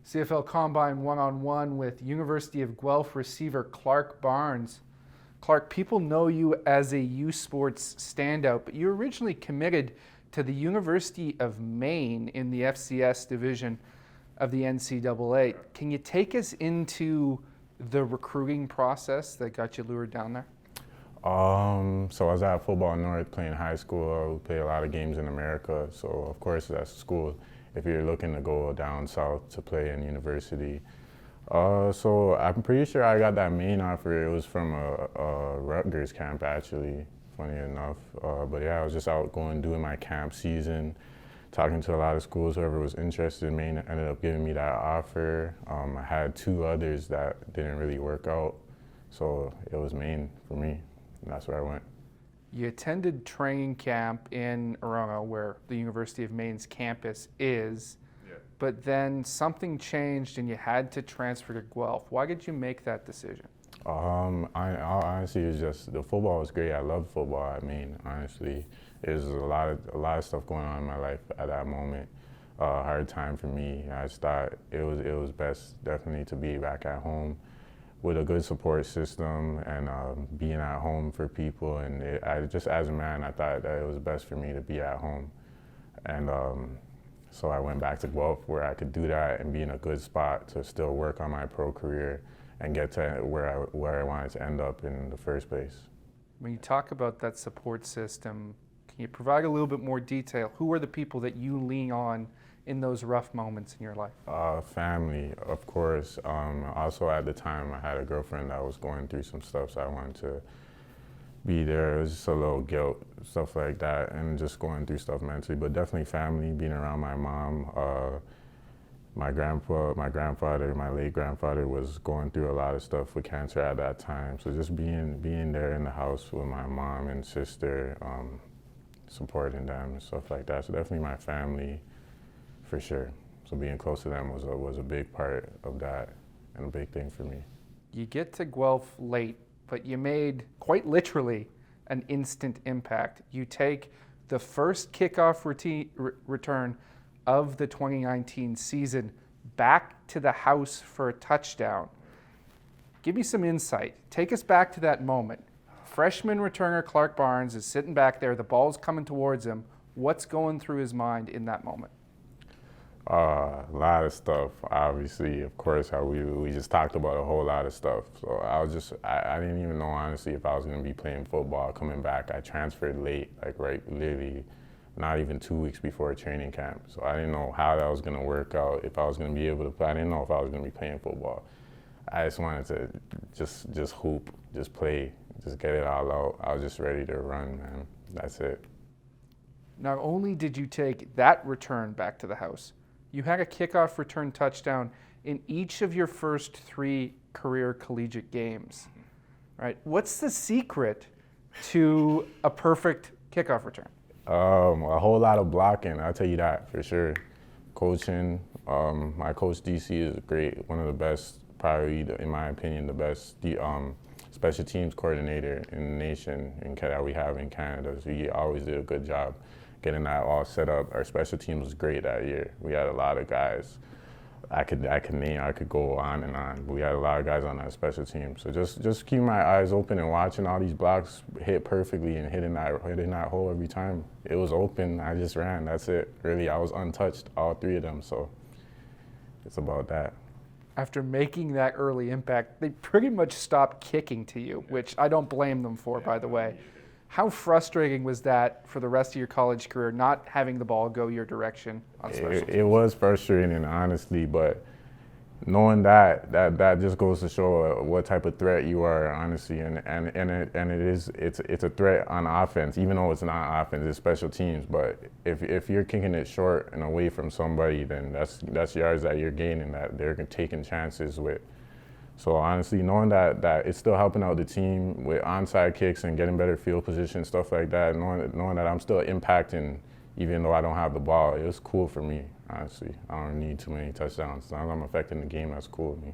CFL Combine one-on-one with University of Guelph receiver Clark Barnes. Clark, people know you as a U Sports standout, but you originally committed to the University of Maine in the FCS division of the NCAA. Can you take us into the recruiting process that got you lured down there? So I was at Football North playing high school. We played a lot of games in America. So of course that's school if you're looking to go down south to play in university. So I'm pretty sure I got that Maine offer. It was from a Rutgers camp actually, funny enough. But yeah, I was just out doing my camp season, talking to a lot of schools. Whoever was interested in Maine ended up giving me that offer. I had two others that didn't really work out. So it was Maine for me. And that's where I went. You attended training camp in Aurora, where the University of Maine's campus is, but then something changed and you had to transfer to Guelph. Why did you make that decision? Honestly, it's just the football was great. I loved football at Maine. Honestly, there's a lot of stuff going on in my life at that moment. Hard time for me. I just thought it was best definitely to be back at home with a good support system and being at home for people. And just as a man, I thought that it was best for me to be at home. And so I went back to Guelph where I could do that and be in a good spot to still work on my pro career and get to where I wanted to end up in the first place. When you talk about that support system, can you provide a little bit more detail? Who are the people that you lean on in those rough moments in your life? Family, of course. Also at the time I had a girlfriend that was going through some stuff, so I wanted to be there. It was just a little guilt, stuff like that, and just going through stuff mentally, but definitely family, being around my mom. My grandfather, my late grandfather was going through a lot of stuff with cancer at that time, so just being there in the house with my mom and sister, supporting them and stuff like that. So definitely my family, for sure. So being close to them was a big part of that and a big thing for me. You get to Guelph late, but you made, quite literally, an instant impact. You take the first kickoff return of the 2019 season back to the house for a touchdown. Give me some insight. Take us back to that moment. Freshman returner Clark Barnes is sitting back there. The ball's coming towards him. What's going through his mind in that moment? A lot of stuff, obviously. Of course, how we just talked about a whole lot of stuff. So I didn't even know, honestly, if I was going to be playing football coming back. I transferred late, literally not even 2 weeks before training camp. So I didn't know how that was going to work out, if I was going to be able to play. I didn't know if I was going to be playing football. I just wanted to just hoop, just play, just get it all out. I was just ready to run, man. That's it. Not only did you take that return back to the house, you had a kickoff return touchdown in each of your first 3 career collegiate games, right? What's the secret to a perfect kickoff return? A whole lot of blocking, I'll tell you that for sure. Coaching, my coach DC is great, one of the best, probably in my opinion, the best special teams coordinator in the nation that we have in Canada. So he always did a good job getting that all set up. Our special teams was great that year. We had a lot of guys. I could name, I could go on and on. But we had a lot of guys on that special team. So just keep my eyes open and watching all these blocks hit perfectly and hitting that hole every time. It was open, I just ran, that's it. Really, I was untouched, all 3 of them, so it's about that. After making that early impact, they pretty much stopped kicking to you, which I don't blame them for, by the way. How frustrating was that for the rest of your college career, not having the ball go your direction on special teams? It was frustrating, honestly, but knowing that just goes to show what type of threat you are, honestly, and it's a threat on offense, even though it's not offense, it's special teams. But if you're kicking it short and away from somebody, then that's yards that you're gaining that they're taking chances with. So honestly, knowing that it's still helping out the team with onside kicks and getting better field position, stuff like that, knowing that I'm still impacting even though I don't have the ball, it was cool for me, honestly. I don't need too many touchdowns. As long as I'm affecting the game, that's cool with me.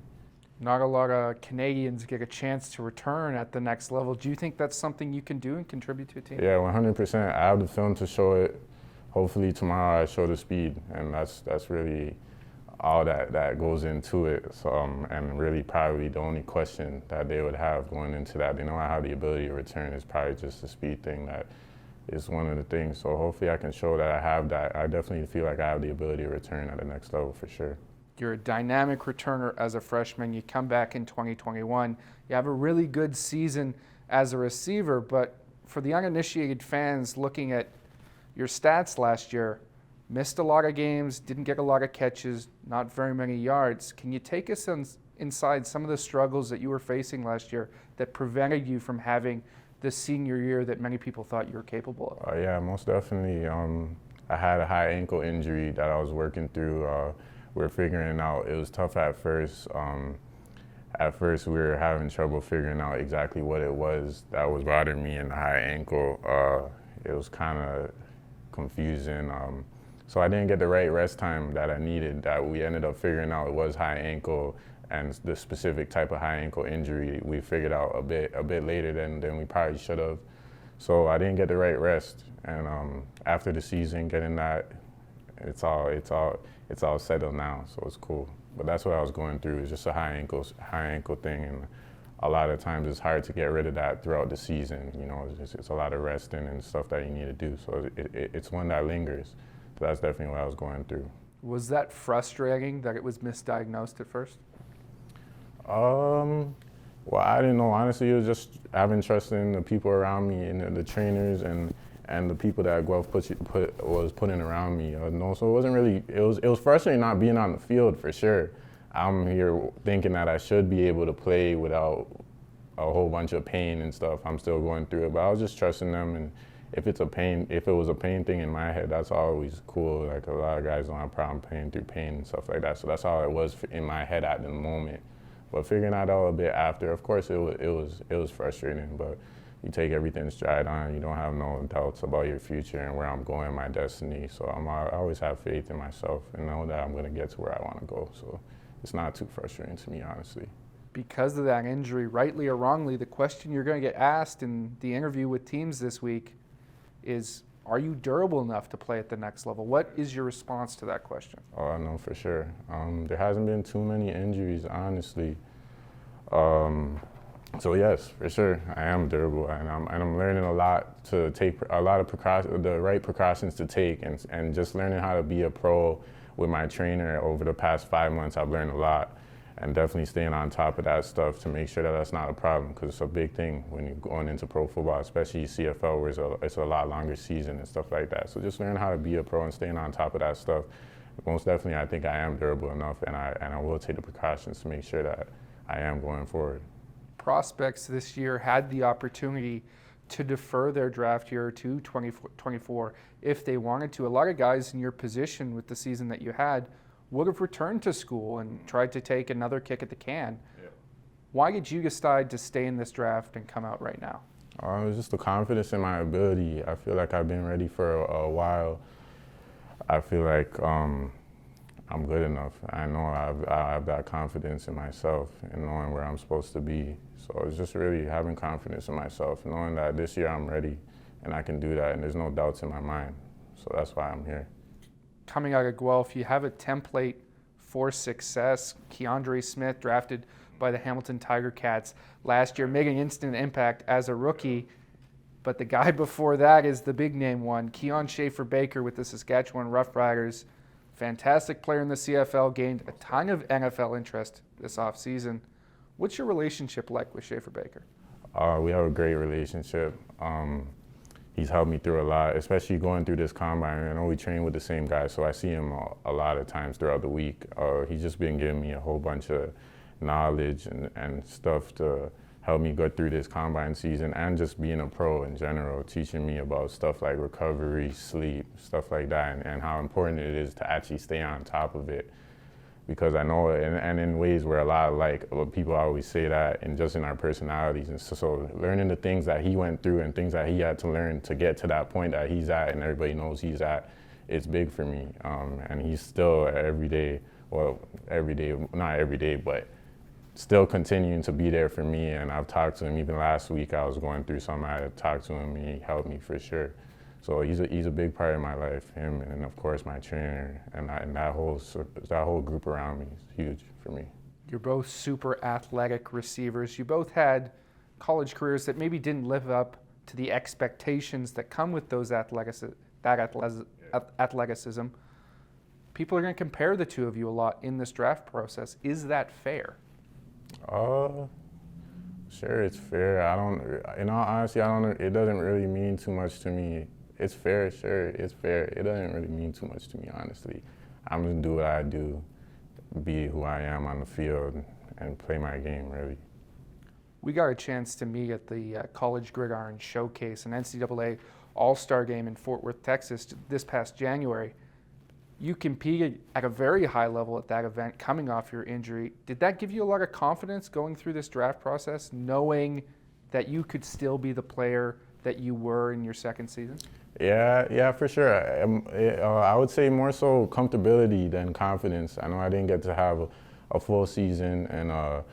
Not a lot of Canadians get a chance to return at the next level. Do you think that's something you can do and contribute to a team? Yeah, 100%. I have the film to show it. Hopefully tomorrow I show the speed, and that's really all that goes into it. So, and really probably the only question that they would have going into that, they know I have the ability to return, is probably just the speed thing that is one of the things. So hopefully I can show that I have that. I definitely feel like I have the ability to return at the next level for sure. You're a dynamic returner as a freshman. You come back in 2021. You have a really good season as a receiver, but for the uninitiated fans looking at your stats last year, missed a lot of games, didn't get a lot of catches, not very many yards. Can you take us inside some of the struggles that you were facing last year that prevented you from having the senior year that many people thought you were capable of? Yeah, most definitely. I had a high ankle injury that I was working through. We were figuring out, it was tough at first. At first we were having trouble figuring out exactly what it was that was bothering me in the high ankle. It was kind of confusing. So I didn't get the right rest time that I needed, that we ended up figuring out it was high ankle, and the specific type of high ankle injury we figured out a bit later than we probably should have. So I didn't get the right rest, and after the season, getting that, it's all settled now, so it's cool. But that's what I was going through, is just a high ankle thing, and a lot of times it's hard to get rid of that throughout the season. You know, it's a lot of resting and stuff that you need to do, so it's one that lingers. So that's definitely what I was going through. Was that frustrating that it was misdiagnosed at first? Well, I didn't know. Honestly, it was just having trust in the people around me and the trainers and the people that Guelph was putting around me. No, so it wasn't really. It was frustrating not being on the field for sure. I'm here thinking that I should be able to play without a whole bunch of pain and stuff. I'm still going through it, but I was just trusting them. And if it was a pain thing in my head, that's always cool. Like, a lot of guys don't have problem playing through pain and stuff like that. So that's all it was in my head at the moment. But figuring that out a bit after, of course, it was frustrating. But you take everything stride on. You don't have no doubts about your future and where I'm going, my destiny. So I always have faith in myself and know that I'm going to get to where I want to go. So it's not too frustrating to me, honestly. Because of that injury, rightly or wrongly, the question you're going to get asked in the interview with teams this week is, are you durable enough to play at the next level? What is your response to that question? Oh, no, for sure. There hasn't been too many injuries, honestly. So yes, for sure, I am durable, and I'm learning a lot to take a lot of the right precautions to take, and just learning how to be a pro with my trainer over the past 5 months. I've learned a lot, and definitely staying on top of that stuff to make sure that that's not a problem, because it's a big thing when you're going into pro football, especially CFL, where it's a lot longer season and stuff like that. So just learning how to be a pro and staying on top of that stuff. Most definitely, I think I am durable enough, and I will take the precautions to make sure that I am going forward. Prospects this year had the opportunity to defer their draft year to 2024 if they wanted to. A lot of guys in your position with the season that you had would have returned to school and tried to take another kick at the can. Yeah. Why did you decide to stay in this draft and come out right now? It was just the confidence in my ability. I feel like I've been ready for a while. I feel like I'm good enough. I know I have that confidence in myself and knowing where I'm supposed to be. So it's just really having confidence in myself, knowing that this year I'm ready and I can do that, and there's no doubts in my mind. So that's why I'm here. Coming out of Guelph, you have a template for success. Keandre Smith, drafted by the Hamilton Tiger Cats last year, made an instant impact as a rookie. But the guy before that is the big name one, Keon Baker with the Saskatchewan Roughriders. Fantastic player in the CFL, gained a ton of NFL interest this offseason. What's your relationship like with Schaefer Baker? We have a great relationship. He's helped me through a lot, especially going through this combine. I know we train with the same guy, so I see him a lot of times throughout the week. He's just been giving me a whole bunch of knowledge and stuff to help me go through this combine season, and just being a pro in general, teaching me about stuff like recovery, sleep, stuff like that, and how important it is to actually stay on top of it. Because I know, and in ways where a lot of people always say that, and just in our personalities. And so learning the things that he went through and things that he had to learn to get to that point that he's at and everybody knows he's at, it's big for me. And he's still not every day, but still continuing to be there for me. And I've talked to him, even last week I was going through something, I had talked to him and he helped me for sure. So he's a big part of my life. Him and of course my trainer and that whole group around me is huge for me. You're both super athletic receivers. You both had college careers that maybe didn't live up to the expectations that come with those athleticism. People are going to compare the two of you a lot in this draft process. Is that fair? Sure, it's fair. In all honesty, it doesn't really mean too much to me. It's fair, sure, it's fair. It doesn't really mean too much to me, honestly. I'm gonna do what I do, be who I am on the field, and play my game, really. We got a chance to meet at the College Gridiron Showcase, an NCAA All-Star game in Fort Worth, Texas, this past January. You competed at a very high level at that event, coming off your injury. Did that give you a lot of confidence going through this draft process, knowing that you could still be the player that you were in your second season? Yeah, for sure. I would say more so comfortability than confidence. I know I didn't get to have a full season, and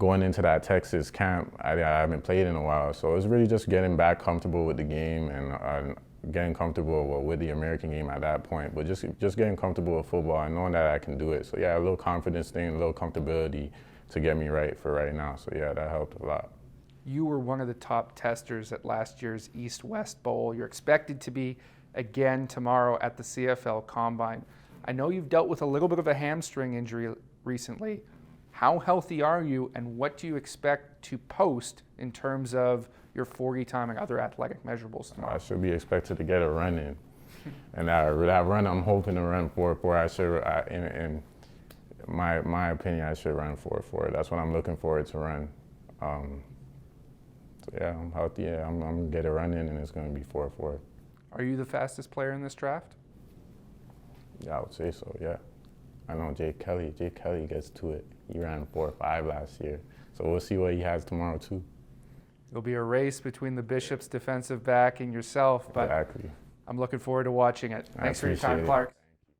going into that Texas camp, I haven't played in a while. So it was really just getting back comfortable with the game and getting comfortable with the American game at that point. But just getting comfortable with football and knowing that I can do it. So yeah, a little confidence thing, a little comfortability to get me right for right now. So yeah, that helped a lot. You were one of the top testers at last year's East-West Bowl. You're expected to be again tomorrow at the CFL Combine. I know you've dealt with a little bit of a hamstring injury recently. How healthy are you, and what do you expect to post in terms of your 40 time and other athletic measurables tomorrow? I should be expected to get a run in. And that run, I'm hoping to run 4.4. In my opinion, I should run 4.4. That's what I'm looking forward to run. So yeah, I'm healthy. Yeah, I'm gonna get a run in, and it's gonna be 4.4. Are you the fastest player in this draft? Yeah, I would say so. Yeah, I know Jake Kelly gets to it. He ran 4.5 last year, so we'll see what he has tomorrow too. It'll be a race between the Bishop's defensive back and yourself, but exactly. I'm looking forward to watching it. Thanks for your time, it. Clark.